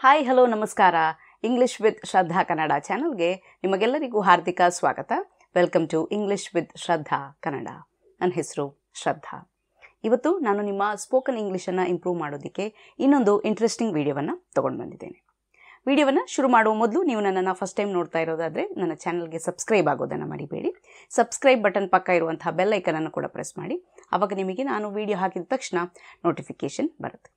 Hi hello ನಮಸ್ಕಾರ. English with ಶ್ರದ್ಧಾ ಕನ್ನಡ ಚಾನಲ್ಗೆ ನಿಮಗೆಲ್ಲರಿಗೂ ಹಾರ್ದಿಕ ಸ್ವಾಗತ. ವೆಲ್ಕಮ್ ಟು ಇಂಗ್ಲಿಷ್ ವಿತ್ ಶ್ರದ್ಧಾ ಕನ್ನಡ. ನನ್ನ ಹೆಸರು ಶ್ರದ್ಧಾ. ಇವತ್ತು ನಾನು ನಿಮ್ಮ ಸ್ಪೋಕನ್ ಇಂಗ್ಲೀಷನ್ನು ಇಂಪ್ರೂವ್ ಮಾಡೋದಕ್ಕೆ ಇನ್ನೊಂದು ಇಂಟ್ರೆಸ್ಟಿಂಗ್ ವಿಡಿಯೋವನ್ನು ತೊಗೊಂಡು ಬಂದಿದ್ದೇನೆ. ವಿಡಿಯೋವನ್ನು ಶುರು ಮಾಡುವ ಮೊದಲು ನೀವು ನನ್ನನ್ನು ಫಸ್ಟ್ ಟೈಮ್ ನೋಡ್ತಾ ಇರೋದಾದರೆ ನನ್ನ ಚಾನಲ್ಗೆ ಸಬ್ಸ್ಕ್ರೈಬ್ ಆಗೋದನ್ನು ಮರಿಬೇಡಿ. ಸಬ್ಸ್ಕ್ರೈಬ್ ಬಟನ್ ಪಕ್ಕ ಇರುವಂತಹ ಬೆಲ್ ಐಕನನ್ನು ಕೂಡ ಪ್ರೆಸ್ ಮಾಡಿ. ಆವಾಗ ನಿಮಗೆ ನಾನು ವಿಡಿಯೋ ಹಾಕಿದ ತಕ್ಷಣ ನೋಟಿಫಿಕೇಷನ್ ಬರುತ್ತೆ.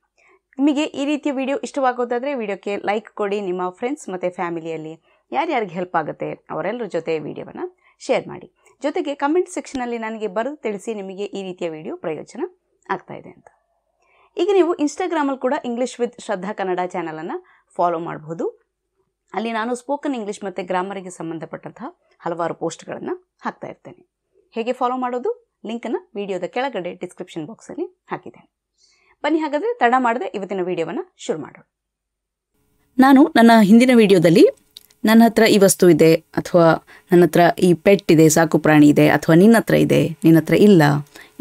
ನಿಮಗೆ ಈ ರೀತಿಯ ವಿಡಿಯೋ ಇಷ್ಟವಾಗೋದಾದರೆ ವಿಡಿಯೋಕ್ಕೆ ಲೈಕ್ ಕೊಡಿ. ನಿಮ್ಮ ಫ್ರೆಂಡ್ಸ್ ಮತ್ತು ಫ್ಯಾಮಿಲಿಯಲ್ಲಿ ಯಾರ್ಯಾರಿಗೆ ಹೆಲ್ಪ್ ಆಗುತ್ತೆ ಅವರೆಲ್ಲರ ಜೊತೆ ವಿಡಿಯೋವನ್ನು ಶೇರ್ ಮಾಡಿ. ಜೊತೆಗೆ ಕಮೆಂಟ್ ಸೆಕ್ಷನಲ್ಲಿ ನನಗೆ ಬರೆದು ತಿಳಿಸಿ ನಿಮಗೆ ಈ ರೀತಿಯ ವಿಡಿಯೋ ಪ್ರಯೋಜನ ಆಗ್ತಾಯಿದೆ ಅಂತ. ಈಗ ನೀವು ಇನ್ಸ್ಟಾಗ್ರಾಮಲ್ಲಿ ಕೂಡ ಇಂಗ್ಲಿಷ್ ವಿತ್ ಶ್ರದ್ಧಾ ಕನ್ನಡ ಚಾನಲನ್ನು ಫಾಲೋ ಮಾಡಬಹುದು. ಅಲ್ಲಿ ನಾನು ಸ್ಪೋಕನ್ ಇಂಗ್ಲೀಷ್ ಮತ್ತು ಗ್ರಾಮರಿಗೆ ಸಂಬಂಧಪಟ್ಟಂತಹ ಹಲವಾರು ಪೋಸ್ಟ್ಗಳನ್ನು ಹಾಕ್ತಾ ಇರ್ತೇನೆ. ಹೇಗೆ ಫಾಲೋ ಮಾಡೋದು ಲಿಂಕನ್ನು ವಿಡಿಯೋದ ಕೆಳಗಡೆ ಡಿಸ್ಕ್ರಿಪ್ಷನ್ ಬಾಕ್ಸಲ್ಲಿ ಹಾಕಿದ್ದೇನೆ. ಬನ್ನಿ ಹಾಗಾದರೆ ತಡ ಮಾಡದೆ ಇವತ್ತಿನ ವಿಡಿಯೋವನ್ನು ಶುರು ಮಾಡೋಣ. ನಾನು ನನ್ನ ಹಿಂದಿನ ವಿಡಿಯೋದಲ್ಲಿ ನನ್ನ ಹತ್ರ ಈ ವಸ್ತು ಇದೆ ಅಥವಾ ನನ್ನ ಹತ್ರ ಈ ಪೆಟ್ ಇದೆ, ಸಾಕು ಪ್ರಾಣಿ ಇದೆ, ಅಥವಾ ನಿನ್ನ ಹತ್ರ ಇದೆ, ನಿನ್ನ ಹತ್ರ ಇಲ್ಲ,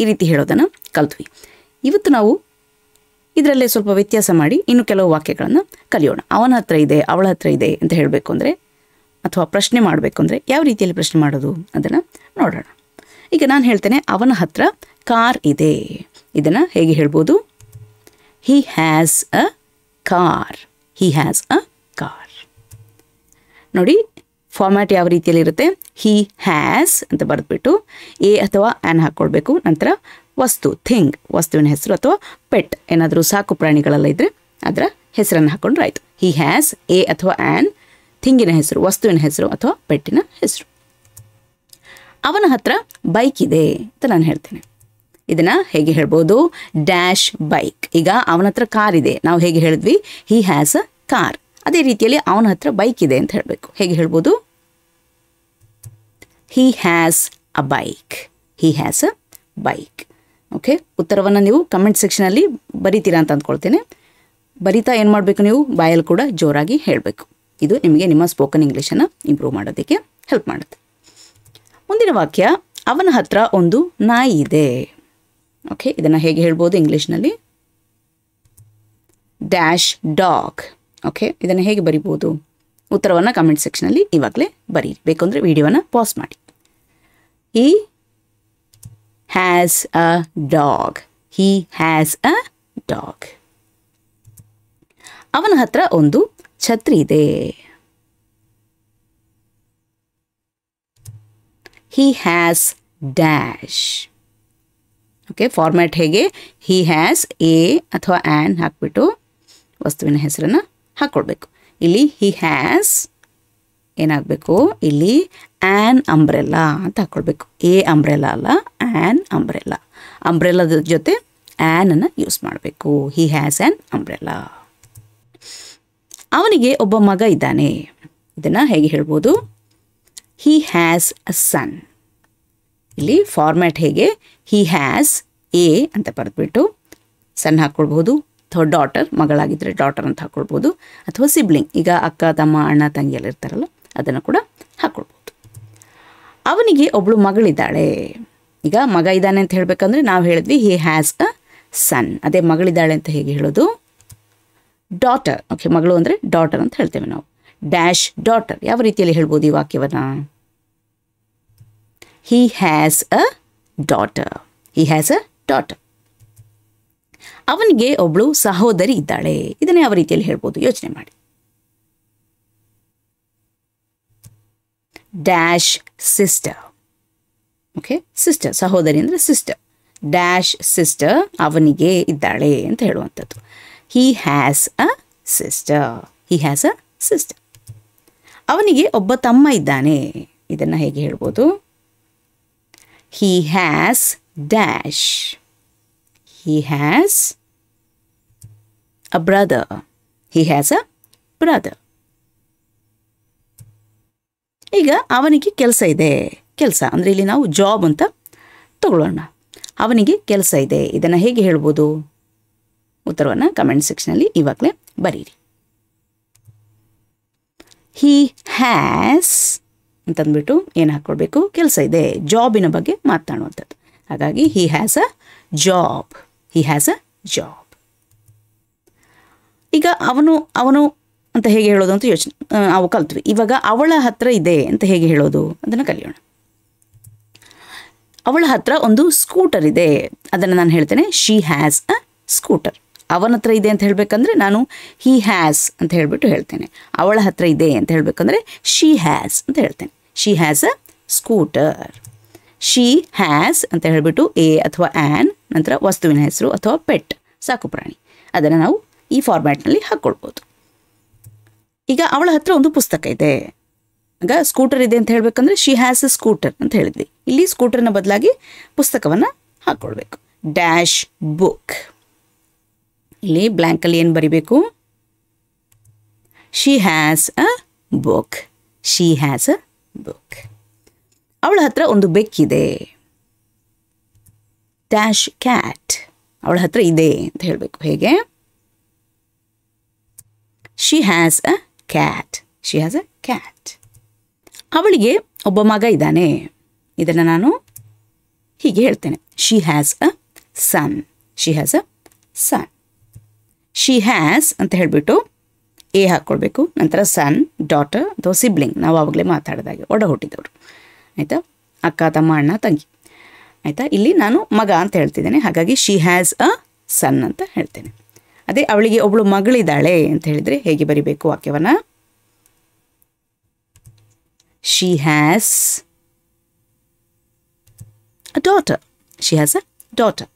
ಈ ರೀತಿ ಹೇಳೋದನ್ನು ಕಲ್ತ್ವಿ. ಇವತ್ತು ನಾವು ಇದರಲ್ಲೇ ಸ್ವಲ್ಪ ವ್ಯತ್ಯಾಸ ಮಾಡಿ ಇನ್ನು ಕೆಲವು ವಾಕ್ಯಗಳನ್ನು ಕಲಿಯೋಣ. ಅವನ ಹತ್ರ ಇದೆ, ಅವಳ ಹತ್ರ ಇದೆ ಅಂತ ಹೇಳಬೇಕು ಅಂದರೆ ಅಥವಾ ಪ್ರಶ್ನೆ ಮಾಡಬೇಕು ಅಂದರೆ ಯಾವ ರೀತಿಯಲ್ಲಿ ಪ್ರಶ್ನೆ ಮಾಡೋದು ಅದನ್ನು ನೋಡೋಣ. ಈಗ ನಾನು ಹೇಳ್ತೇನೆ ಅವನ ಹತ್ರ ಕಾರ್ ಇದೆ. ಇದನ್ನು ಹೇಗೆ ಹೇಳ್ಬೋದು? He has a car. He has a car. ನೋಡಿ ಫಾರ್ಮ್ಯಾಟ್ ಯಾವ ರೀತಿಯಲ್ಲಿ ಇರುತ್ತೆ. he has ಅಂತ ಬರೆದ್ಬಿಟ್ಟು ಎ ಅಥವಾ ಆ್ಯನ್ ಹಾಕ್ಕೊಳ್ಬೇಕು. ನಂತರ ವಸ್ತು, ಥಿಂಗ್, ವಸ್ತುವಿನ ಹೆಸರು ಅಥವಾ ಪೆಟ್, ಏನಾದರೂ ಸಾಕು ಪ್ರಾಣಿಗಳೆಲ್ಲ ಇದ್ದರೆ ಅದರ ಹೆಸರನ್ನು ಹಾಕ್ಕೊಂಡ್ರೆ ಆಯಿತು. he has ಎ ಅಥವಾ ಆ್ಯನ್, ಥಿಂಗಿನ ಹೆಸರು, ವಸ್ತುವಿನ ಹೆಸರು ಅಥವಾ ಪೆಟ್ಟಿನ ಹೆಸರು. ಅವನ ಹತ್ರ ಬೈಕ್ ಇದೆ ಅಂತ ನಾನು ಹೇಳ್ತೇನೆ. ಇದನ್ನು ಹೇಗೆ ಹೇಳ್ಬೋದು? Dash bike. ಈಗ ಅವನ ಹತ್ರ ಕಾರ್ ಇದೆ, ನಾವು ಹೇಗೆ ಹೇಳಿದ್ವಿ? He has a car. ಅದೇ ರೀತಿಯಲ್ಲಿ ಅವನ ಹತ್ರ ಬೈಕ್ ಇದೆ ಅಂತ ಹೇಳಬೇಕು. ಹೇಗೆ ಹೇಳ್ಬೋದು? He has a bike. He has a bike. Okay, ಉತ್ತರವನ್ನು ನೀವು ಕಮೆಂಟ್ ಸೆಕ್ಷನಲ್ಲಿ ಬರೀತೀರಾ ಅಂತ ಅಂದ್ಕೊಳ್ತೇನೆ. ಬರಿತಾ ಏನು ಮಾಡಬೇಕು? ನೀವು ಬಾಯಲ್ಲಿ ಕೂಡ ಜೋರಾಗಿ ಹೇಳಬೇಕು. ಇದು ನಿಮಗೆ ನಿಮ್ಮ ಸ್ಪೋಕನ್ ಇಂಗ್ಲೀಷನ್ನು ಇಂಪ್ರೂವ್ ಮಾಡೋದಕ್ಕೆ ಹೆಲ್ಪ್ ಮಾಡುತ್ತೆ. ಮುಂದಿನ ವಾಕ್ಯ, ಅವನ ಹತ್ರ ಒಂದು ನಾಯಿ ಇದೆ. ಓಕೆ, ಇದನ್ನು ಹೇಗೆ ಹೇಳ್ಬೋದು ಇಂಗ್ಲೀಷ್ನಲ್ಲಿ? Dash dog. ಓಕೆ, ಇದನ್ನು ಹೇಗೆ ಬರಿಬೋದು? ಉತ್ತರವನ್ನು ಕಮೆಂಟ್ ಸೆಕ್ಷನಲ್ಲಿ ಇವಾಗಲೇ ಬರೀರಿ. ಬೇಕಂದರೆ ವಿಡಿಯೋವನ್ನು ಪಾಸ್ ಮಾಡಿ. He has a dog. He has a dog. ಅವನ ಹತ್ರ ಒಂದು ಛತ್ರಿ ಇದೆ. He has dash. Okay, format ಹೇಗೆ? ಹಿ ಹ್ಯಾಸ್ ಎ ಅಥವಾ ಆ್ಯನ್ ಹಾಕ್ಬಿಟ್ಟು ವಸ್ತುವಿನ ಹೆಸರನ್ನು ಹಾಕ್ಕೊಳ್ಬೇಕು. ಇಲ್ಲಿ ಹಿ ಹ್ಯಾಸ್ ಏನಾಗಬೇಕು? ಇಲ್ಲಿ ಆ್ಯನ್ ಅಂಬ್ರೆಲ್ಲಾ ಅಂತ ಹಾಕ್ಕೊಳ್ಬೇಕು. ಎ ಅಂಬ್ರೆಲ್ಲಾ ಅಲ್ಲ, ಆ್ಯನ್ ಅಂಬ್ರೆಲ್ಲಾ. ಅಂಬ್ರೆಲ್ಲಾದ ಜೊತೆ ಆ್ಯನನ್ನು ಯೂಸ್ ಮಾಡಬೇಕು. He has an umbrella. ಅವನಿಗೆ ಒಬ್ಬ ಮಗ ಇದ್ದಾನೆ. ಇದನ್ನು ಹೇಗೆ ಹೇಳ್ಬೋದು? ಹಿ ಹ್ಯಾಸ್ ಅ ಸನ್. ಇಲ್ಲಿ ಫಾರ್ಮ್ಯಾಟ್ ಹೇಗೆ? ಹಿ ಹ್ಯಾಸ್ ಎ ಅಂತ ಬರೆದ್ಬಿಟ್ಟು ಸನ್ ಹಾಕ್ಕೊಳ್ಬೋದು, ಅಥವಾ ಡಾಟರ್, ಮಗಳಾಗಿದ್ದರೆ ಡಾಟರ್ ಅಂತ ಹಾಕ್ಕೊಳ್ಬೋದು, ಅಥವಾ ಸಿಬ್ಲಿಂಗ್, ಈಗ ಅಕ್ಕ, ತಮ್ಮ, ಅಣ್ಣ, ತಂಗಿ ಎಲ್ಲ ಇರ್ತಾರಲ್ಲ ಅದನ್ನು ಕೂಡ ಹಾಕ್ಕೊಳ್ಬೋದು. ಅವನಿಗೆ ಒಬ್ಬಳು ಮಗಳಿದ್ದಾಳೆ. ಈಗ ಮಗ ಇದ್ದಾನೆ ಅಂತ ಹೇಳಬೇಕಂದ್ರೆ ನಾವು ಹೇಳಿದ್ವಿ ಹಿ ಹ್ಯಾಸ್ ಅ ಸನ್. ಅದೇ ಮಗಳಿದ್ದಾಳೆ ಅಂತ ಹೇಗೆ ಹೇಳೋದು? ಡಾಟರ್. ಓಕೆ, ಮಗಳು ಅಂದರೆ ಡಾಟರ್ ಅಂತ ಹೇಳ್ತೇವೆ ನಾವು. Dash daughter. ಯಾವ ರೀತಿಯಲ್ಲಿ ಹೇಳ್ಬೋದು ಈ ವಾಕ್ಯವನ್ನು? He has a daughter. He has a daughter. ಅವನಿಗೆ ಒಬ್ಬಳು ಸಹೋದರಿ ಇದ್ದಾಳೆ. ಇದನ್ನು ಯಾವ ರೀತಿಯಲ್ಲಿ ಹೇಳ್ಬೋದು? ಯೋಚನೆ ಮಾಡಿ. Dash sister. ಓಕೆ, ಸಿಸ್ಟರ್, ಸಹೋದರಿ ಅಂದರೆ ಸಿಸ್ಟರ್. ಡ್ಯಾಶ್ ಸಿಸ್ಟರ್ ಅವನಿಗೆ ಇದ್ದಾಳೆ ಅಂತ ಹೇಳುವಂಥದ್ದು. He has a sister. He has a sister. ಅವನಿಗೆ ಒಬ್ಬ ತಮ್ಮ ಇದ್ದಾನೆ. ಇದನ್ನು ಹೇಗೆ ಹೇಳ್ಬೋದು? He has dash. He has a brother. He has a brother. ಈಗ ಅವನಿಗೆ ಕೆಲಸ ಇದೆ. ಕೆಲಸ ಅಂದರೆ ಇಲ್ಲಿ ನಾವು ಜಾಬ್ ಅಂತ ತಗೊಳ್ಳೋಣ. ಅವನಿಗೆ ಕೆಲಸ ಇದೆ. ಇದನ್ನು ಹೇಗೆ ಹೇಳ್ಬೋದು? ಉತ್ತರವನ್ನು ಕಮೆಂಟ್ ಸೆಕ್ಷನಲ್ಲಿ ಇವಾಗಲೇ ಬರೀರಿ. He has ಅಂತಂದ್ಬಿಟ್ಟು ಏನು ಹಾಕ್ಕೊಳ್ಬೇಕು? ಕೆಲಸ ಇದೆ, ಜಾಬಿನ ಬಗ್ಗೆ ಮಾತನಾಡುವಂಥದ್ದು. ಹಾಗಾಗಿ he has a job. He has a job. ಈಗ ಅವನು ಅಂತ ಹೇಗೆ ಹೇಳೋದು ಅಂತ ನಾವು ಕಲ್ತ್ವಿ. ಇವಾಗ ಅವಳ ಹತ್ರ ಇದೆ ಅಂತ ಹೇಗೆ ಹೇಳೋದು ಅದನ್ನು ಕಲಿಯೋಣ. ಅವಳ ಹತ್ರ ಒಂದು ಸ್ಕೂಟರ್ ಇದೆ, ಅದನ್ನು ನಾನು ಹೇಳ್ತೇನೆ ಶಿ ಹ್ಯಾಸ್ ಅ ಸ್ಕೂಟರ್. ಅವನ ಹತ್ರ ಇದೆ ಅಂತ ಹೇಳಬೇಕಂದ್ರೆ ನಾನು ಹಿ ಹ್ಯಾಸ್ ಅಂತ ಹೇಳಿಬಿಟ್ಟು ಹೇಳ್ತೇನೆ. ಅವಳ ಹತ್ರ ಇದೆ ಅಂತ ಹೇಳಬೇಕಂದ್ರೆ ಶಿ ಹ್ಯಾಸ್ ಅಂತ ಹೇಳ್ತೇನೆ. She has a scooter. She has ಅಂತ ಹೇಳಿಬಿಟ್ಟು ಎ ಅಥವಾ ಆ್ಯನ್, ನಂತರ ವಸ್ತುವಿನ ಹೆಸರು ಅಥವಾ ಪೆಟ್, ಸಾಕು ಪ್ರಾಣಿ, ಅದನ್ನು ನಾವು ಈ ಫಾರ್ಮ್ಯಾಟ್ನಲ್ಲಿ ಹಾಕ್ಕೊಳ್ಬೋದು. ಈಗ ಅವಳ ಹತ್ರ ಒಂದು ಪುಸ್ತಕ ಇದೆ. ಆಗ ಸ್ಕೂಟರ್ ಇದೆ ಅಂತ ಹೇಳಬೇಕಂದ್ರೆ ಶಿ ಹ್ಯಾಸ್ ಅ ಸ್ಕೂಟರ್ ಅಂತ ಹೇಳಿದ್ವಿ. ಇಲ್ಲಿ ಸ್ಕೂಟರ್ನ ಬದಲಾಗಿ ಪುಸ್ತಕವನ್ನು ಹಾಕ್ಕೊಳ್ಬೇಕು. Dash book. ಇಲ್ಲಿ ಬ್ಲ್ಯಾಂಕಲ್ಲಿ ಏನು ಬರಿಬೇಕು? She has a book. She has a book. ಅವಳ ಹತ್ರ ಒಂದು ಬೆಕ್ಕಿದೆ. Dash cat. ಅವಳ ಹತ್ರ ಇದೆ ಅಂತ ಹೇಳಬೇಕು. ಹೇಗೆ? She has a cat. She has a cat. ಅವಳಿಗೆ ಒಬ್ಬ ಮಗ ಇದ್ದಾನೆ. ಇದನ್ನು ನಾನು ಹೀಗೆ ಹೇಳ್ತೇನೆ. She has a son. She has a son. She has ಅಂತ ಹೇಳಿಬಿಟ್ಟು ಎ ಹಾಕ್ಕೊಳ್ಬೇಕು. ನಂತರ ಸನ್, ಡಾಟರ್ ಅಥವಾ ಸಿಬ್ಲಿಂಗ್, ನಾವು ಆವಾಗಲೇ ಮಾತಾಡಿದಾಗೆ ಒಡ ಹುಟ್ಟಿದವರು, ಆಯಿತಾ? ಅಕ್ಕ, ತಮ್ಮ, ಅಣ್ಣ, ತಂಗಿ, ಆಯಿತಾ? ಇಲ್ಲಿ ನಾನು ಮಗ ಅಂತ ಹೇಳ್ತಿದ್ದೇನೆ, ಹಾಗಾಗಿ ಶಿ ಹ್ಯಾಸ್ ಅ ಸನ್ ಅಂತ ಹೇಳ್ತೇನೆ. ಅದೇ ಅವಳಿಗೆ ಒಬ್ಬಳು ಮಗಳಿದ್ದಾಳೆ ಅಂತ ಹೇಳಿದರೆ ಹೇಗೆ ಬರಿಬೇಕು ವಾಕ್ಯವನ್ನು? She has a daughter. She has a daughter.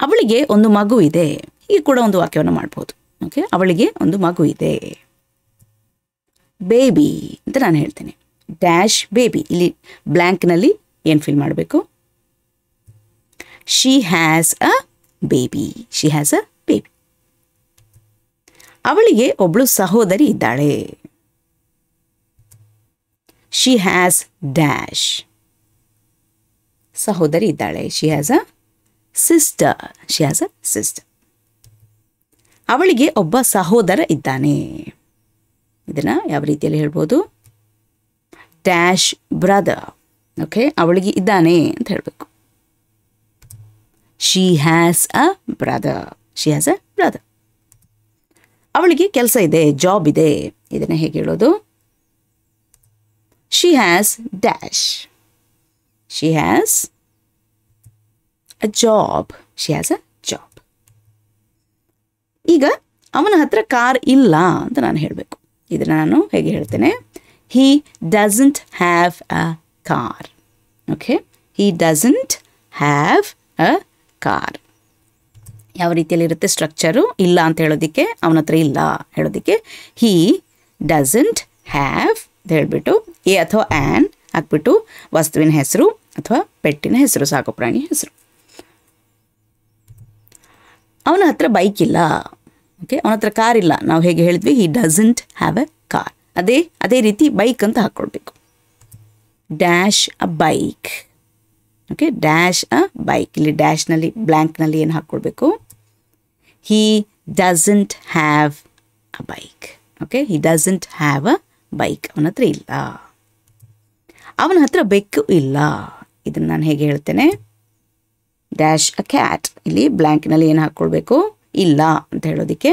ಅವಳಿಗೆ ಒಂದು ಮಗು ಇದೆ. ಈಗ ಕೂಡ ಒಂದು ವಾಕ್ಯವನ್ನು ಮಾಡ್ಬೋದು. ಓಕೆ, ಅವಳಿಗೆ ಒಂದು ಮಗು ಇದೆ. ಬೇಬಿ ಅಂತ ನಾನು ಹೇಳ್ತೇನೆ. Dash baby. ಇಲ್ಲಿ ಬ್ಲ್ಯಾಂಕ್ನಲ್ಲಿ ಏನು ಫಿಲ್ ಮಾಡಬೇಕು? She has a baby. She has a baby. ಅವಳಿಗೆ ಒಬ್ಬಳು ಸಹೋದರಿ ಇದ್ದಾಳೆ. She has dash. ಸಹೋದರಿ ಇದ್ದಾಳೆ. She has a sister. She has a sister. ಅವಳಿಗೆ ಒಬ್ಬ ಸಹೋದರ ಇದ್ದಾನೆ. ಇದನ್ನು ಯಾವ ರೀತಿಯಲ್ಲಿ ಹೇಳ್ಬೋದು? Dash brother. ಓಕೆ, ಅವಳಿಗೆ ಇದ್ದಾನೆ ಅಂತ ಹೇಳಬೇಕು. She has a brother. She has a brother. ಅವಳಿಗೆ ಕೆಲಸ ಇದೆ, ಜಾಬ್ ಇದೆ. ಇದನ್ನು ಹೇಗೆ ಹೇಳೋದು? She has dash. She has a job. She has a job. ಈಗ ಅವನ ಹತ್ರ ಕಾರ್ ಇಲ್ಲ ಅಂತ ನಾನು ಹೇಳಬೇಕು. ಇದನ್ನು ನಾನು ಹೇಗೆ ಹೇಳ್ತೇನೆ? ಹಿ doesn't have a car. Okay, he doesn't have a car. ಯಾವ ರೀತಿಯಲ್ಲಿರುತ್ತೆ ಸ್ಟ್ರಕ್ಚರು? ಇಲ್ಲ ಅಂತ ಹೇಳೋದಕ್ಕೆ, ಅವನ ಹತ್ರ ಇಲ್ಲ ಹೇಳೋದಕ್ಕೆ ಹಿ ಡಸಂಟ್ ಹ್ಯಾವ್ ಅಂತ ಹೇಳಿಬಿಟ್ಟು ಎ ಅಥವಾ ಆ್ಯನ್ ಹಾಕ್ಬಿಟ್ಟು ವಸ್ತುವಿನ ಹೆಸರು ಅಥವಾ ಪೆಟ್ಟಿನ ಹೆಸರು, ಸಾಕು ಪ್ರಾಣಿಯ ಹೆಸರು. ಅವನ ಹತ್ರ ಬೈಕ್ ಇಲ್ಲ. ಓಕೆ, ಅವನ ಹತ್ರ ಕಾರ್ ಇಲ್ಲ. ನಾವು ಹೇಗೆ ಹೇಳಿದ್ವಿ? ಹಿ ಡಸಂಟ್ ಹ್ಯಾವ್ ಎ ಕಾರ್. ಅದೇ ರೀತಿ ಬೈಕ್ ಅಂತ ಹಾಕ್ಕೊಳ್ಬೇಕು. Dash a bike. Okay, dash a bike. ಇಲ್ಲಿ ಡ್ಯಾಶ್ನಲ್ಲಿ ಬ್ಲ್ಯಾಂಕ್ನಲ್ಲಿ ಏನು ಹಾಕ್ಕೊಳ್ಬೇಕು? He doesn't have a bike. Okay, he doesn't have a bike. ಅವನ ಹತ್ರ ಇಲ್ಲ. ಅವನ ಹತ್ರ ಬೆಕ್ಕು ಇಲ್ಲ. ಇದನ್ನು ನಾನು ಹೇಗೆ ಹೇಳ್ತೇನೆ? Dash a cat. ಇಲ್ಲಿ ಬ್ಲ್ಯಾಂಕ್ನಲ್ಲಿ ಏನು ಹಾಕ್ಕೊಳ್ಬೇಕು? ಇಲ್ಲ ಅಂತ ಹೇಳೋದಕ್ಕೆ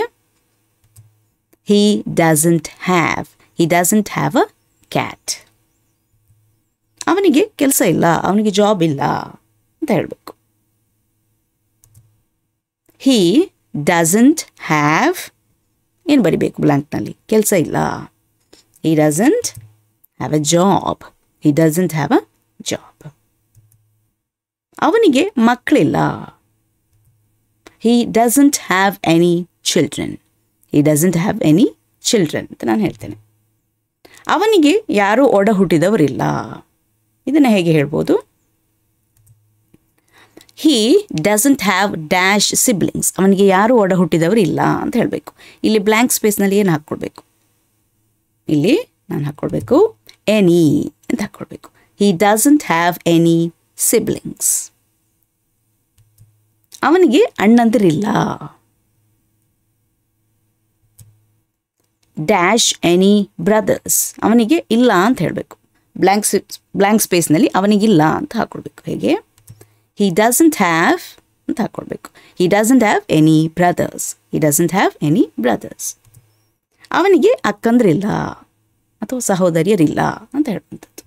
ಹಿ doesn't have. He doesn't have a cat. ಅವನಿಗೆ ಕೆಲಸ ಇಲ್ಲ, ಅವನಿಗೆ ಜಾಬ್ ಇಲ್ಲ ಅಂತ ಹೇಳಬೇಕು. ಹಿ ಡಸಂಟ್ ಹ್ಯಾವ್ ಏನು ಬರಿಬೇಕು ಬ್ಲ್ಯಾಂಕ್ನಲ್ಲಿ? ಕೆಲಸ ಇಲ್ಲ. He doesn't have a job. He doesn't have a job. ಅವನಿಗೆ ಮಕ್ಕಳಿಲ್ಲ. He doesn't have any children. He doesn't have any children ಅಂತ ನಾನು ಹೇಳ್ತೇನೆ. ಅವನಿಗೆ ಯಾರೂ ಒಡ ಹುಟ್ಟಿದವರಿಲ್ಲ. ಇದನ್ನು ಹೇಗೆ ಹೇಳ್ಬೋದು? ಹಿ ಡಸಂಟ್ ಹ್ಯಾವ್ ಡ್ಯಾಶ್ ಸಿಬ್ಲಿಂಗ್ಸ್. ಅವನಿಗೆ ಯಾರೂ ಒಡ ಹುಟ್ಟಿದವರು ಇಲ್ಲ ಅಂತ ಹೇಳಬೇಕು. ಇಲ್ಲಿ ಬ್ಲ್ಯಾಂಕ್ ಸ್ಪೇಸ್ನಲ್ಲಿ ಏನು ಹಾಕ್ಕೊಳ್ಬೇಕು? ಇಲ್ಲಿ ನಾನು ಹಾಕ್ಕೊಳ್ಬೇಕು ಎನಿ ಅಂತ ಹಾಕ್ಕೊಳ್ಬೇಕು. He doesn't have any siblings. ಅವನಿಗೆ ಅಣ್ಣಂದಿರಿಲ್ಲ. Dash any brothers. ಅವನಿಗೆ ಇಲ್ಲ ಅಂತ ಹೇಳಬೇಕು. ಬ್ಲ್ಯಾಂಕ್ ಸ್ಪೇಸ್ನಲ್ಲಿ ಅವನಿಗಿಲ್ಲ ಅಂತ ಹಾಕ್ಕೊಳ್ಬೇಕು. ಹೇಗೆ? ಹಿ ಡಸಂಟ್ ಹ್ಯಾವ್ ಅಂತ ಹಾಕ್ಕೊಳ್ಬೇಕು. He doesn't have any brothers. He doesn't have any brothers. ಅವನಿಗೆ ಅಕ್ಕಂದ್ರಿಲ್ಲ ಅಥವಾ ಸಹೋದರಿಯರಿಲ್ಲ ಅಂತ ಹೇಳುವಂಥದ್ದು.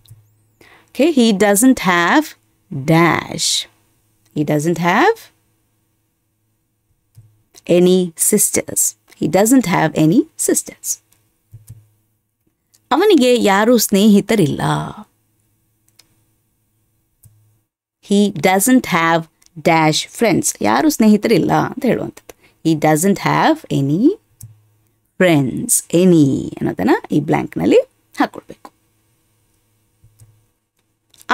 Okay, he doesn't have dash. He doesn't have any sisters. He doesn't have any sisters. ಅವನಿಗೆ ಯಾರೂ ಸ್ನೇಹಿತರಿಲ್ಲ. He doesn't have dash friends. ಯಾರು ಸ್ನೇಹಿತರಿಲ್ಲ ಅಂತ ಹೇಳುವಂಥದ್ದು. He doesn't have any friends. Any ಅನ್ನೋದನ್ನು ಈ ಬ್ಲ್ಯಾಂಕ್ನಲ್ಲಿ ಹಾಕ್ಕೊಳ್ಬೇಕು.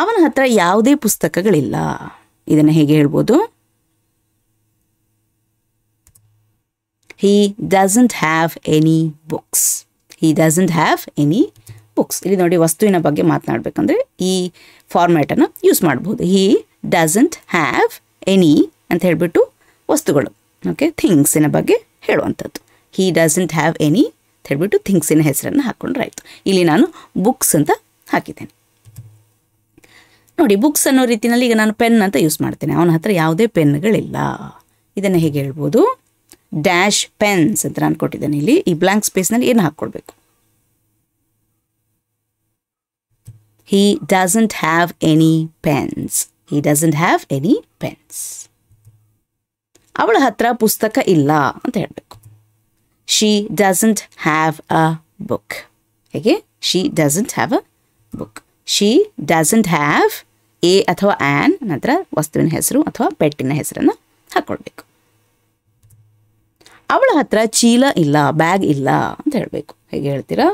ಅವನ ಹತ್ರ ಯಾವುದೇ ಪುಸ್ತಕಗಳಿಲ್ಲ. ಇದನ್ನು ಹೇಗೆ ಹೇಳ್ಬೋದು? ಹಿ doesn't have any books. He doesn't have any books. ಇಲ್ಲಿ ನೋಡಿ, ವಸ್ತುವಿನ ಬಗ್ಗೆ ಮಾತನಾಡಬೇಕಂದ್ರೆ ಈ ಫಾರ್ಮ್ಯಾಟನ್ನು ಯೂಸ್ ಮಾಡ್ಬೋದು. ಹಿ ಡಸಂಟ್ ಹ್ಯಾವ್ ಎನಿ ಅಂತ ಹೇಳಿಬಿಟ್ಟು ವಸ್ತುಗಳು, ಓಕೆ, ಥಿಂಗ್ಸಿನ ಬಗ್ಗೆ ಹೇಳುವಂಥದ್ದು. ಹಿ ಡಸಂಟ್ ಹ್ಯಾವ್ ಎನಿ ಅಂತ ಹೇಳಿಬಿಟ್ಟು ಥಿಂಗ್ಸಿನ ಹೆಸರನ್ನು ಹಾಕ್ಕೊಂಡ್ರೆ ಆಯಿತು. ಇಲ್ಲಿ ನಾನು ಬುಕ್ಸ್ ಅಂತ ಹಾಕಿದ್ದೇನೆ. ನೋಡಿ, ಬುಕ್ಸ್ ಅನ್ನೋ ರೀತಿಯಲ್ಲಿ ಈಗ ನಾನು ಪೆನ್ ಅಂತ ಯೂಸ್ ಮಾಡ್ತೇನೆ. ಅವನ ಹತ್ರ ಯಾವುದೇ ಪೆನ್ಗಳಿಲ್ಲ. ಇದನ್ನು ಹೇಗೆ ಹೇಳ್ಬೋದು? ಡ್ಯಾಶ್ ಪೆನ್ಸ್ ಅಂತ ನಾನು ಕೊಟ್ಟಿದ್ದೇನೆ. ಇಲ್ಲಿ ಈ ಬ್ಲ್ಯಾಂಕ್ ಸ್ಪೇಸ್ನಲ್ಲಿ ಏನು ಹಾಕ್ಕೊಳ್ಬೇಕು? He doesn't have any pens. He doesn't have any pens. ಅವಳ ಹತ್ರ ಪುಸ್ತಕ ಇಲ್ಲ ಅಂತ ಹೇಳಬೇಕು. She doesn't have a book. ಹೇಗೆ? She doesn't have a book. She doesn't have a ಅಥವಾ ಆ್ಯನ್ ನಂತರ ವಸ್ತುವಿನ ಹೆಸರು ಅಥವಾ ಪೆಟ್ಟಿನ ಹೆಸರನ್ನು ಹಾಕ್ಕೊಳ್ಬೇಕು. ಅವಳ ಹತ್ರ ಚೀಲ ಇಲ್ಲ, ಬ್ಯಾಗ್ ಇಲ್ಲ ಅಂತ ಹೇಳಬೇಕು. ಹೇಗೆ ಹೇಳ್ತೀರಾ?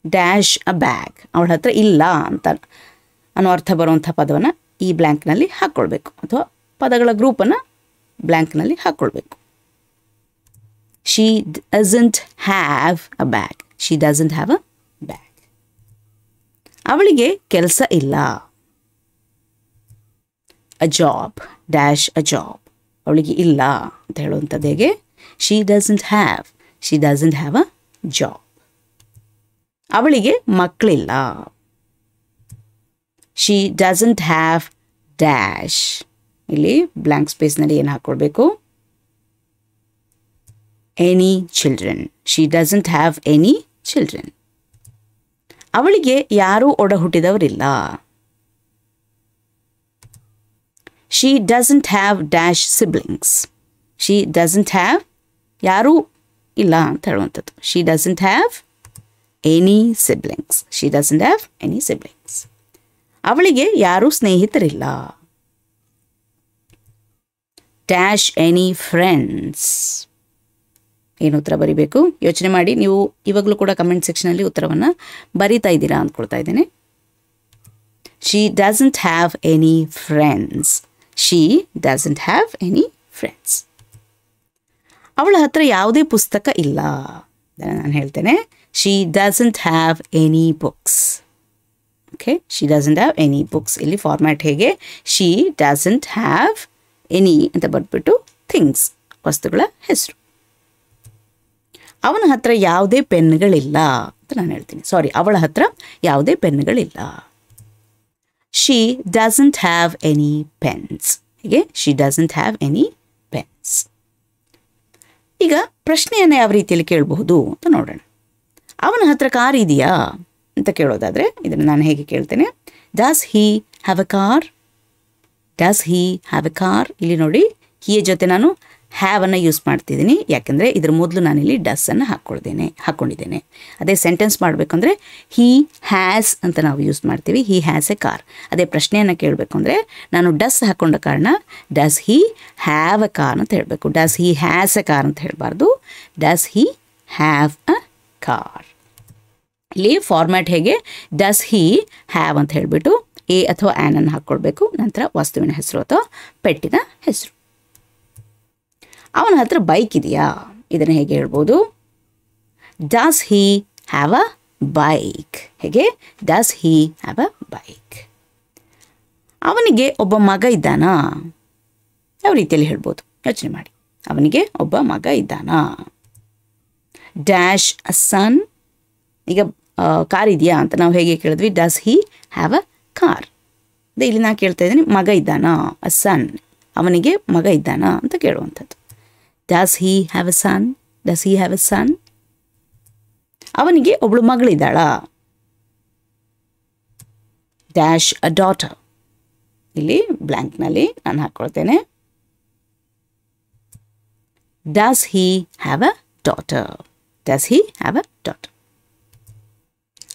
Dash a bag. ಅವಳ ಹತ್ರ ಇಲ್ಲ ಅಂತ ಅನ್ನೋ ಅರ್ಥ ಬರುವಂಥ ಪದವನ್ನು ಈ ಬ್ಲ್ಯಾಂಕ್ನಲ್ಲಿ ಹಾಕ್ಕೊಳ್ಬೇಕು ಅಥವಾ ಪದಗಳ ಗ್ರೂಪನ್ನು ಬ್ಲ್ಯಾಂಕ್ನಲ್ಲಿ ಹಾಕ್ಕೊಳ್ಬೇಕು. She doesn't have a bag. She doesn't have a bag. ಅವಳಿಗೆ ಕೆಲಸ ಇಲ್ಲ. A job. Dash a job. ಅವಳಿಗೆ ಇಲ್ಲ ಅಂತ ಹೇಳುವಂಥದ್ದು ಹೇಗೆ? She doesn't have. She doesn't have a job. ಅವಳಿಗೆ ಮಕ್ಕಳಿಲ್ಲ. She doesn't have dash. ಇಲ್ಲಿ ಬ್ಲ್ಯಾಂಕ್ ಸ್ಪೇಸ್ನಲ್ಲಿ ಏನು ಹಾಕ್ಕೊಳ್ಬೇಕು? Any children. She doesn't have any children. ಅವಳಿಗೆ ಯಾರೂ ಒಡ ಹುಟ್ಟಿದವರಿಲ್ಲ. She doesn't have dash siblings. She doesn't have ಯಾರೂ ಇಲ್ಲ ಅಂತ ಹೇಳುವಂಥದ್ದು. She doesn't have any siblings. She doesn't have any siblings. ಅವಳಿಗೆ ಯಾರೂ ಸ್ನೇಹಿತರಿಲ್ಲ. Dash any friends. ಏನು ಉತ್ತರ ಬರೀಬೇಕು? ಯೋಚನೆ ಮಾಡಿ. ನೀವು ಇವಾಗಲೂ ಕೂಡ ಕಮೆಂಟ್ ಸೆಕ್ಷನಲ್ಲಿ ಉತ್ತರವನ್ನು ಬರೀತಾ ಇದ್ದೀರಾ ಅಂದ್ಕೊಳ್ತಾ ಇದ್ದೇನೆ. She doesn't have any friends. She doesn't have any friends. ಅವಳ ಹತ್ರ ಯಾವುದೇ ಪುಸ್ತಕ ಇಲ್ಲ. ನಾನು ಹೇಳ್ತೇನೆ. She doesn't have any books. Okay, she doesn't have any books. ಇಲ್ಲಿ ಫಾರ್ಮ್ಯಾಟ್ ಹೇಗೆ? ಶಿ ಡಸಂಟ್ ಹ್ಯಾವ್ ಎನಿ ಅಂತ ಬರೆದ್ಬಿಟ್ಟು ಥಿಂಗ್ಸ್, ವಸ್ತುಗಳ ಹೆಸರು. ಅವನ ಹತ್ರ ಯಾವುದೇ ಪೆನ್ಗಳಿಲ್ಲ ಅಂತ ನಾನು ಹೇಳ್ತೀನಿ. ಸಾರಿ, ಅವಳ ಹತ್ರ ಯಾವುದೇ ಪೆನ್ಗಳಿಲ್ಲ. She doesn't have any pens. ಹೀಗೆ she doesn't have any pens. ಈಗ ಪ್ರಶ್ನೆಯನ್ನು ಯಾವ ರೀತಿಯಲ್ಲಿ ಕೇಳಬಹುದು ಅಂತ ನೋಡೋಣ. ಅವನ ಹತ್ರ ಕಾರ್ ಇದೆಯಾ ಅಂತ ಕೇಳೋದಾದರೆ ಇದನ್ನು ನಾನು ಹೇಗೆ ಕೇಳ್ತೇನೆ? Does he have a car. Does he have A car. ಇಲ್ಲಿ ನೋಡಿ, ಹಿಯ ಜೊತೆ ನಾನು ಹ್ಯಾವನ್ನು ಯೂಸ್ ಮಾಡ್ತಿದ್ದೀನಿ. ಯಾಕೆಂದರೆ ಇದ್ರ ಮೊದಲು ನಾನಿಲ್ಲಿ ಡಸ್ಸನ್ನು ಹಾಕ್ಕೊಂಡಿದ್ದೇನೆ. ಅದೇ ಸೆಂಟೆನ್ಸ್ ಮಾಡಬೇಕಂದ್ರೆ ಹಿ ಹ್ಯಾಸ್ ಅಂತ ನಾವು ಯೂಸ್ ಮಾಡ್ತೀವಿ. He has A car. ಅದೇ ಪ್ರಶ್ನೆಯನ್ನು ಕೇಳಬೇಕು ಅಂದರೆ ನಾನು ಡಸ್ ಹಾಕ್ಕೊಂಡ ಕಾರಣ does he have A car ಅಂತ ಹೇಳಬೇಕು. Does he has A car ಅಂತ ಹೇಳಬಾರ್ದು. Does he have a car. ಇಲ್ಲಿ ಫಾರ್ಮ್ಯಾಟ್ ಹೇಗೆ? ಡಸ್ ಹಿ ಹ್ಯಾವ್ ಅಂತ ಹೇಳಿಬಿಟ್ಟು ಎ ಅಥವಾ ಆ್ಯನನ್ನು ಹಾಕ್ಕೊಳ್ಬೇಕು. ನಂತರ ವಸ್ತುವಿನ ಹೆಸರು ಅಥವಾ ಪೆಟ್ಟಿನ ಹೆಸರು. ಅವನ ಹತ್ರ ಬೈಕ್ ಇದೆಯಾ? ಇದನ್ನು ಹೇಗೆ ಹೇಳ್ಬೋದು? Does he have a bike. ಹೇಗೆ? Does he have a bike. ಅವನಿಗೆ ಒಬ್ಬ ಮಗ ಇದ್ದಾನಾ? ಯಾವ ರೀತಿಯಲ್ಲಿ ಹೇಳ್ಬೋದು? ಯೋಚನೆ ಮಾಡಿ. ಅವನಿಗೆ ಒಬ್ಬ ಮಗ ಇದ್ದಾನಾ? ಡ್ಯಾಶ್ ಅ ಸನ್. ಈಗ ಕಾರ್ ಇದೆಯಾ ಅಂತ ನಾವು ಹೇಗೆ ಕೇಳಿದ್ವಿ? Does he have a car. ಅದೇ ಇಲ್ಲಿ ನಾನು ಕೇಳ್ತಾ ಇದ್ದೀನಿ, ಮಗ ಇದ್ದಾನಾ? ಅ ಸನ್. ಅವನಿಗೆ ಮಗ ಇದ್ದಾನಾ ಅಂತ ಕೇಳುವಂಥದ್ದು. Does he have a son. Does he have a son. ಅವನಿಗೆ ಒಬ್ಬಳು ಮಗಳಿದ್ದಾಳ. Dash a daughter. ಇಲ್ಲಿ ಬ್ಲ್ಯಾಂಕ್ನಲ್ಲಿ ನಾನು ಹಾಕ್ಕೊಳ್ತೇನೆ. Does he have a daughter. Does he have a daughter.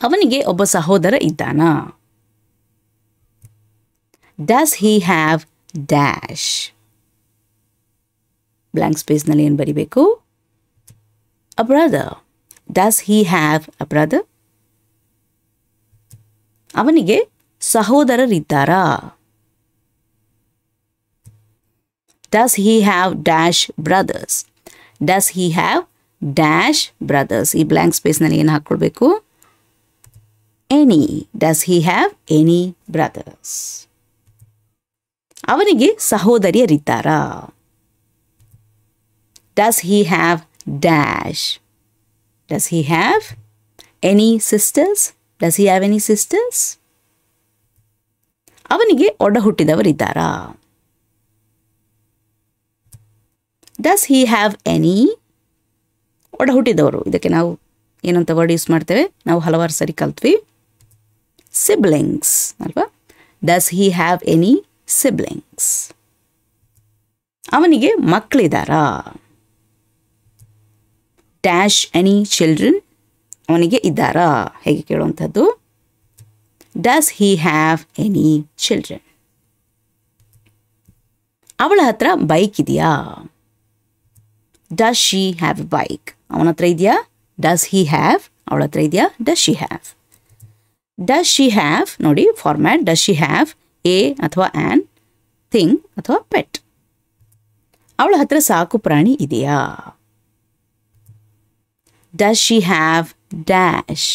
ಅವನಿಗೆ ಒಬ್ಬ ಸಹೋದರ ಇದ್ದಾನ. Does he have dash. Blank ಸ್ಪೇಸ್ನಲ್ಲಿ ಏನು ಬರಿಬೇಕು? A brother. Does he have a brother. ಅವನಿಗೆ ಸಹೋದರರಿದ್ದಾರಾ? Does he have dash brothers. Does he have dash brothers. ಈ ಬ್ಲ್ಯಾಂಕ್ ಸ್ಪೇಸ್ನಲ್ಲಿ ಏನು ಹಾಕ್ಕೊಳ್ಬೇಕು? Any. Does he have any brothers. ಅವನಿಗೆ ಸಹೋದರಿಯರಿದ್ದಾರಾ? Does he have dash. Does he have any sisters. Does he have any sisters. ಅವನಿಗೆ ಒಡ ಹುಟ್ಟಿದವರಿದ್ದಾರಾ? Does he have any ಒಡ ಹುಟ್ಟಿದವರು. ಇದಕ್ಕೆ ನಾವು ಏನಂತ ವರ್ಡ್ ಯೂಸ್ ಮಾಡ್ತೇವೆ? ನಾವು ಹಲವಾರು ಸರಿ ಕಲ್ತ್ವಿ. ಸಿಬ್ಲಿಂಗ್ಸ್ ಅಲ್ವಾ? Does he have any siblings. ಅವನಿಗೆ ಮಕ್ಕಳಿದ್ದಾರಾ? Dash any children. ಅವನಿಗೆ ಇದ್ದಾರಾ ಹೇಗೆ ಕೇಳುವಂಥದ್ದು? Does he have any children. ಅವಳ ಹತ್ರ ಬೈಕ್ ಇದೆಯಾ? Does she have bike. ಅವನ ಹತ್ರ ಇದೆಯಾ? Does he have. ಅವಳ ಹತ್ರ ಇದೆಯಾ? Does she have. Does she have ನೋಡಿ format. Does she have a ಅಥವಾ ಆ್ಯನ್, ಥಿಂಗ್ ಅಥವಾ ಪೆಟ್. ಅವಳ ಹತ್ರ ಸಾಕು ಪ್ರಾಣಿ ಇದೆಯಾ? Does she have dash.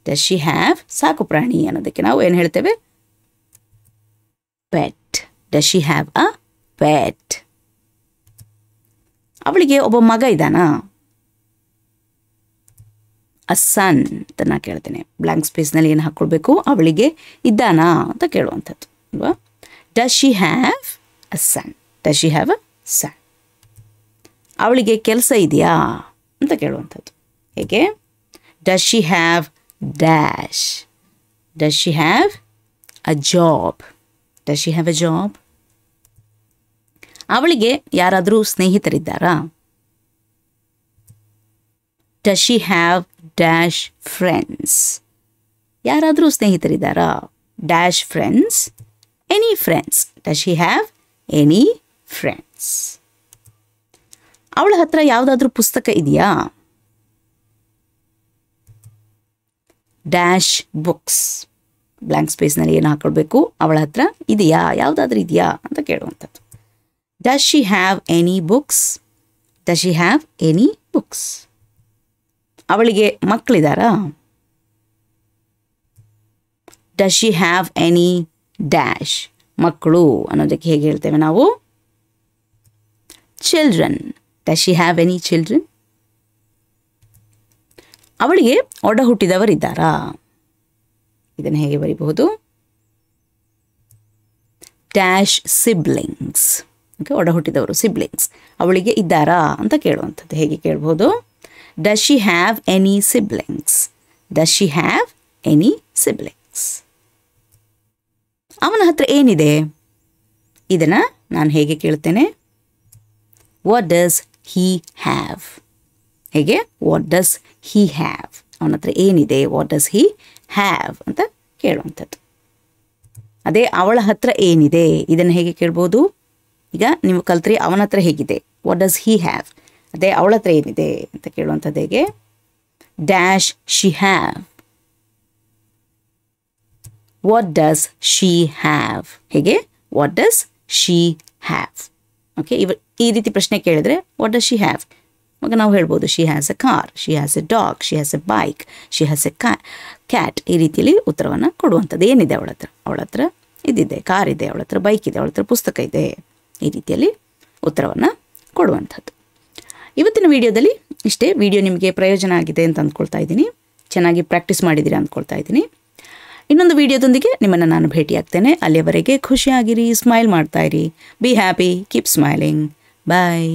Does she have ಸಾಕು ಪ್ರಾಣಿ ಅನ್ನೋದಕ್ಕೆ ನಾವು ಏನು ಹೇಳ್ತೇವೆ? Pet. Does she have a pet. ಅವಳಿಗೆ ಒಬ್ಬ ಮಗ ಇದ್ದಾನಾ? ಅ ಸನ್ ಅಂತ ನಾ ಕೇಳ್ತೇನೆ. ಬ್ಲ್ಯಾಂಕ್ ಸ್ಪೇಸ್ನಲ್ಲಿ ಏನು ಹಾಕ್ಕೊಳ್ಬೇಕು? ಅವಳಿಗೆ ಇದ್ದಾನಾ ಅಂತ ಕೇಳುವಂಥದ್ದು ಅಲ್ವಾ? Does she have a son. Does she have a son. ಅವಳಿಗೆ ಕೆಲಸ ಇದೆಯಾ ಅಂತ ಕೇಳುವಂಥದ್ದು ಹೇಗೆ? Does she have dash. Does she have a job. Does she have a job. ಅವಳಿಗೆ ಯಾರಾದರೂ ಸ್ನೇಹಿತರಿದ್ದಾರಾ? Does she have dash friends. ಯಾರಾದರೂ ಸ್ನೇಹಿತರಿದ್ದಾರಾ? Dash friends. Any friends. Does she have any friends. ಅವಳ ಹತ್ರ ಯಾವುದಾದ್ರೂ ಪುಸ್ತಕ ಇದೆಯಾ? Dash books. ಬ್ಲ್ಯಾಂಕ್ ಸ್ಪೇಸ್ನಲ್ಲಿ ಏನು ಹಾಕೊಳ್ಬೇಕು? ಅವಳ ಹತ್ರ ಇದೆಯಾ, ಯಾವುದಾದ್ರೂ ಇದೆಯಾ ಅಂತ ಕೇಳುವಂಥದ್ದು. Does she have any books. Does she have any books. ಅವಳಿಗೆ ಮಕ್ಕಳಿದ್ದಾರಾ? Does she have any dash. ಮಕ್ಕಳು ಅನ್ನೋದಕ್ಕೆ ಹೇಗೆ ಹೇಳ್ತೇವೆ ನಾವು? Children. Does she have any children. ಅವಳಿಗೆ ಒಡ ಹುಟ್ಟಿದವರಿದ್ದಾರಾ? ಇದನ್ನು ಹೇಗೆ ಬರೀಬಹುದು? Dash siblings. ಓಕೆ, ಒಡ ಹುಟ್ಟಿದವರು ಸಿಬ್ಲಿಂಗ್ಸ್. ಅವಳಿಗೆ ಇದ್ದಾರಾ ಅಂತ ಕೇಳುವಂಥದ್ದು ಹೇಗೆ ಕೇಳ್ಬೋದು? Does she have any siblings. Does she have any siblings. ಅವನ ಹತ್ರ ಏನಿದೆ? ಇದನ್ನು ನಾನು ಹೇಗೆ ಕೇಳ್ತೇನೆ? What does he have. ಹೇಗೆ? What does he have. ಅವನ ಹತ್ರ ಏನಿದೆ? ವಾಟ್ ಡಸ್ ಹಿ ಹ್ಯಾವ್ ಅಂತ ಕೇಳುವಂಥದ್ದು. ಅದೇ ಅವಳ ಹತ್ರ ಏನಿದೆ ಇದನ್ನು ಹೇಗೆ ಕೇಳ್ಬೋದು? ಈಗ ನೀವು ಕಲ್ತ್ರಿ ಅವನ ಹತ್ರ ಹೇಗಿದೆ? What does he have. ಅದೇ ಅವಳ ಹತ್ರ ಏನಿದೆ ಅಂತ ಕೇಳುವಂಥದ್ದು ಹೇಗೆ? Dash she have. What does she have. ಹೇಗೆ? What does she have. Okay, ಈ ರೀತಿ ಪ್ರಶ್ನೆ ಕೇಳಿದ್ರೆ ವಾಟ್ ಡಸ್ ಶಿ ಹ್ಯಾವ್, ಆಗ ನಾವು ಹೇಳ್ಬೋದು she has A car, she has A dog, she has A bike, she has A cat. ಈ ರೀತಿಯಲ್ಲಿ ಉತ್ತರವನ್ನು ಕೊಡುವಂಥದ್ದು. ಏನಿದೆ ಅವಳ ಹತ್ರ? ಅವಳ ಹತ್ರ ಇದಿದೆ, ಕಾರ್ ಇದೆ, ಅವಳ ಹತ್ರ ಬೈಕ್ ಇದೆ, ಅವಳ ಹತ್ರ ಪುಸ್ತಕ ಇದೆ. ಈ ರೀತಿಯಲ್ಲಿ ಉತ್ತರವನ್ನು ಕೊಡುವಂಥದ್ದು. ಇವತ್ತಿನ ವಿಡಿಯೋದಲ್ಲಿ ಇಷ್ಟೇ. ವಿಡಿಯೋ ನಿಮಗೆ ಪ್ರಯೋಜನ ಆಗಿದೆ ಅಂತ ಅಂದ್ಕೊಳ್ತಾ ಇದ್ದೀನಿ. ಚೆನ್ನಾಗಿ ಪ್ರಾಕ್ಟೀಸ್ ಮಾಡಿದ್ದೀರಾ ಅಂದ್ಕೊಳ್ತಾ ಇದ್ದೀನಿ. ಇನ್ನೊಂದು ವಿಡಿಯೋದೊಂದಿಗೆ ನಿಮ್ಮನ್ನು ನಾನು ಭೇಟಿಯಾಗ್ತೇನೆ. ಅಲ್ಲಿಯವರೆಗೆ ಖುಷಿಯಾಗಿರಿ, ಸ್ಮೈಲ್ ಮಾಡ್ತಾ ಇರಿ. Be happy, keep smiling. Bye.